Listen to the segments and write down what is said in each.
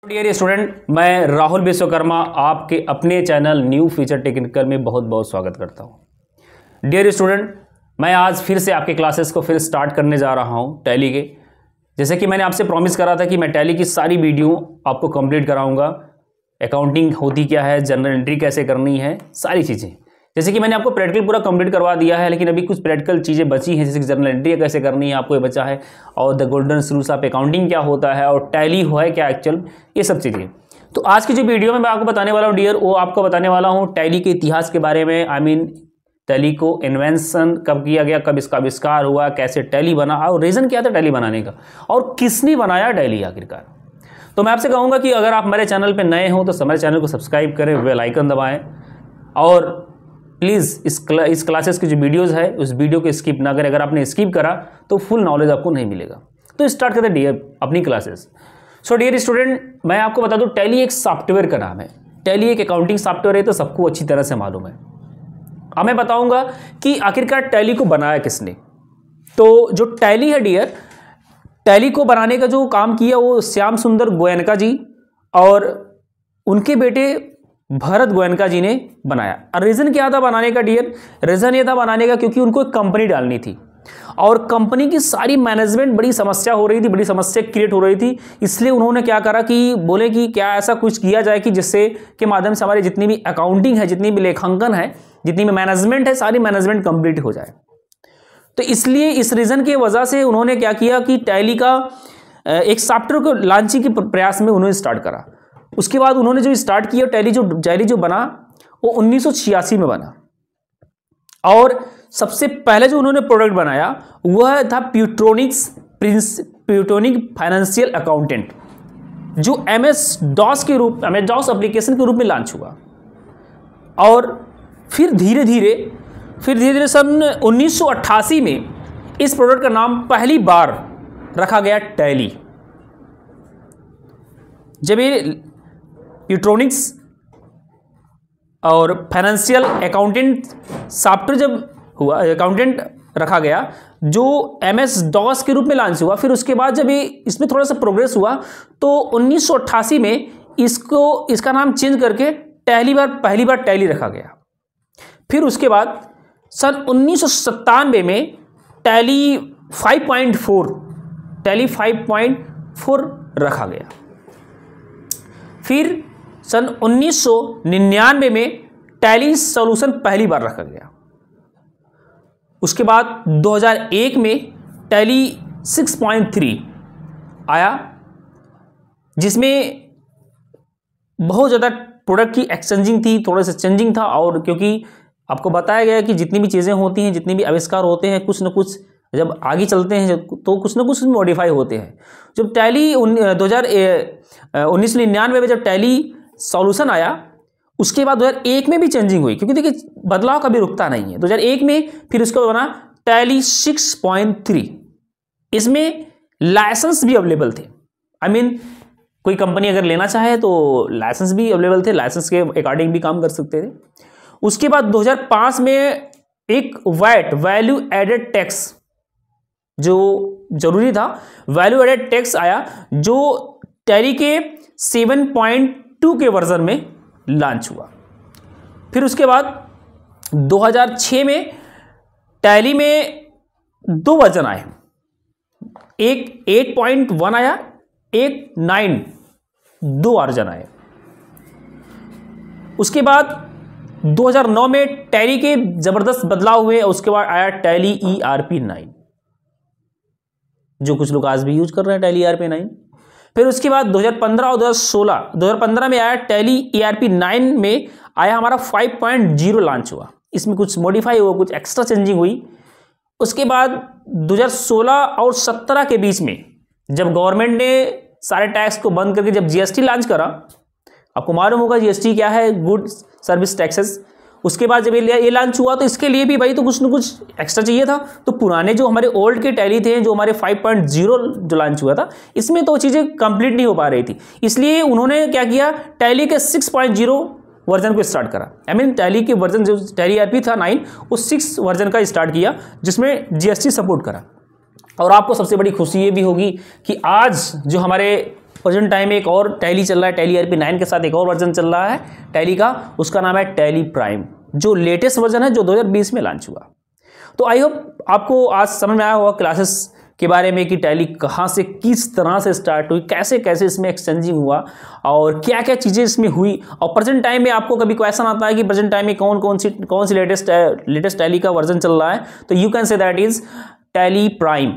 Dear student, मैं राहुल विश्वकर्मा आपके अपने चैनल न्यू फ्यूचर टेक्निकल में बहुत बहुत स्वागत करता हूं। डियर स्टूडेंट, मैं आज फिर से आपके क्लासेस को फिर स्टार्ट करने जा रहा हूं टैली के। जैसे कि मैंने आपसे प्रॉमिस करा था कि मैं टैली की सारी वीडियो आपको कंप्लीट कराऊंगा। अकाउंटिंग होती क्या है, जनरल एंट्री कैसे करनी है, सारी चीज़ें। जैसे कि मैंने आपको प्रैक्टिकल पूरा कंप्लीट करवा दिया है, लेकिन अभी कुछ प्रैक्टिकल चीज़ें बची हैं, जैसे कि जनरल एंट्री कैसे करनी है आपको ये बचा है, और the golden rules of accounting क्या होता है, और टैली है क्या एक्चुअल, ये सब चीज़ें। तो आज की जो वीडियो में मैं आपको बताने वाला हूँ डियर, वो आपको बताने वाला हूँ टैली के इतिहास के बारे में। टैली को इन्वेंशन कब किया गया, कब इसका आविष्कार हुआ, कैसे टैली बना, और रीज़न क्या था टैली बनाने का, और किसने बनाया टैली आखिरकार। तो मैं आपसे कहूँगा कि अगर आप हमारे चैनल पर नए हो तो हमारे चैनल को सब्सक्राइब करें, बेल आइकन दबाएँ, और प्लीज़ इस क्लासेस की जो वीडियोस है उस वीडियो को स्किप ना करें। अगर आपने स्किप करा तो फुल नॉलेज आपको नहीं मिलेगा। तो स्टार्ट करते हैं डियर अपनी क्लासेस। सो डियर स्टूडेंट, मैं आपको बता दूं टैली एक सॉफ्टवेयर का नाम है। टैली एक अकाउंटिंग सॉफ्टवेयर है, तो सबको अच्छी तरह से मालूम है। अब मैं बताऊंगा कि आखिरकार टैली को बनाया किसने। तो जो टैली है डियर, टैली को बनाने का जो काम किया वो श्याम सुंदर गोयनका जी और उनके बेटे भरत गोयनका जी ने बनाया। और रीज़न क्या था बनाने का डियर? रीज़न ये था बनाने का क्योंकि उनको एक कंपनी डालनी थी, और कंपनी की सारी मैनेजमेंट बड़ी समस्या हो रही थी, बड़ी समस्या क्रिएट हो रही थी। इसलिए उन्होंने क्या करा कि बोले कि क्या ऐसा कुछ किया जाए कि जिससे के माध्यम से हमारी जितनी भी अकाउंटिंग है, जितनी भी लेखांकन है, जितनी भी मैनेजमेंट है, सारी मैनेजमेंट कंप्लीट हो जाए। तो इसलिए इस रीज़न की वजह से उन्होंने क्या किया कि टैली का एक सॉफ्टवेयर को लॉन्चिंग के प्रयास में उन्होंने स्टार्ट करा। उसके बाद उन्होंने जो स्टार्ट किया टैली जो बना वो 1986 में बना। और सबसे पहले जो उन्होंने प्रोडक्ट बनाया वह था प्यूटोनिक फाइनेंशियल अकाउंटेंट, जो MS DOS एप्लीकेशन के रूप में लॉन्च हुआ। और फिर धीरे धीरे सन 1988 में इस प्रोडक्ट का नाम पहली बार रखा गया टैली। जब ये प्यूटोनिक्स और फाइनेंशियल अकाउंटेंट सॉफ्टवेयर जब हुआ, अकाउंटेंट रखा गया, जो MS DOS के रूप में लॉन्च हुआ। फिर उसके बाद जब ये इसमें थोड़ा सा प्रोग्रेस हुआ तो 1988 में इसका नाम चेंज करके पहली बार टैली रखा गया। फिर उसके बाद सन 1997 में टैली 5.4 रखा गया। फिर सन 1999 में टैली सॉल्यूशन पहली बार रखा गया। उसके बाद 2001 में टैली 6.3 आया, जिसमें बहुत ज़्यादा प्रोडक्ट की एक्सचेंजिंग थी, थोड़ा सा चेंजिंग था। और क्योंकि आपको बताया गया कि जितनी भी चीज़ें होती हैं, जितने भी आविष्कार होते हैं, कुछ न कुछ जब आगे चलते हैं तो कुछ न कुछ मॉडिफाई होते हैं। जब टैली 1999 में जब टैली सॉल्यूशन आया, उसके बाद 2001 में भी चेंजिंग हुई, क्योंकि देखिए बदलाव कभी रुकता नहीं है। 2001 में फिर उसको बना टैली 6.3। इसमें लाइसेंस भी अवेलेबल थे। कोई कंपनी अगर लेना चाहे तो लाइसेंस भी अवेलेबल थे, लाइसेंस के अकॉर्डिंग भी काम कर सकते थे। उसके बाद 2005 में एक वैट, वैल्यू एडेड टैक्स, जो जरूरी था, वैल्यू एडेड टैक्स आया, जो टैली के 7.2 के वर्जन में लॉन्च हुआ। फिर उसके बाद 2006 में टैली में 2 वर्जन आए, एक 8.1 आया, एक 9, 2 वर्जन आए। उसके बाद 2009 में टैली के जबरदस्त बदलाव हुए। उसके बाद आया टैली ERP 9, जो कुछ लोग आज भी यूज कर रहे हैं, टैली ERP 9। फिर उसके बाद 2015 और 2015 में आया टैली ERP 9 में आया हमारा 5.0 लॉन्च हुआ। इसमें कुछ मॉडिफाई हुआ, कुछ एक्स्ट्रा चेंजिंग हुई। उसके बाद 2016 और 17 के बीच में जब गवर्नमेंट ने सारे टैक्स को बंद करके जब GST लॉन्च करा, आपको मालूम होगा GST क्या है, गुड सर्विस टैक्सेस। उसके बाद जब ये लॉन्च हुआ तो इसके लिए भी भाई तो कुछ न कुछ एक्स्ट्रा चाहिए था। तो पुराने जो हमारे ओल्ड के टैली थे, जो हमारे 5.0 जो लॉन्च हुआ था, इसमें तो चीज़ें कंप्लीट नहीं हो पा रही थी। इसलिए उन्होंने क्या किया, टैली के 6.0 वर्जन को स्टार्ट करा। टैली के वर्जन जो टैली ERP था 9, उस 6 वर्जन का स्टार्ट किया, जिसमें GST सपोर्ट करा। और आपको सबसे बड़ी खुशी ये भी होगी कि आज जो हमारे प्रेजेंट टाइम में एक और टैली चल रहा है, टैली ERP 9 के साथ एक और वर्जन चल रहा है टैली का, उसका नाम है टैली प्राइम, जो लेटेस्ट वर्जन है जो 2020 में लॉन्च हुआ। तो आई होप आपको आज समझ में आया होगा क्लासेस के बारे में कि टैली कहाँ से किस तरह से स्टार्ट हुई, कैसे कैसे इसमें एक्सचेंजिंग हुआ और क्या क्या चीज़ें इसमें हुई। और प्रेजेंट टाइम में आपको कभी क्वेश्चन आता है कि प्रेजेंट टाइम में कौन सी लेटेस्ट टैली का वर्जन चल रहा है, तो you can say that is Tally Prime.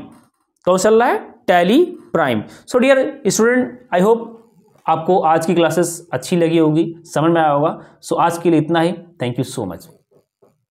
कौन चल रहा है? Tally Prime. So dear student, I hope आपको आज की क्लासेस अच्छी लगी होगी, समझ में आया होगा। सो आज के लिए इतना ही। Thank you so much.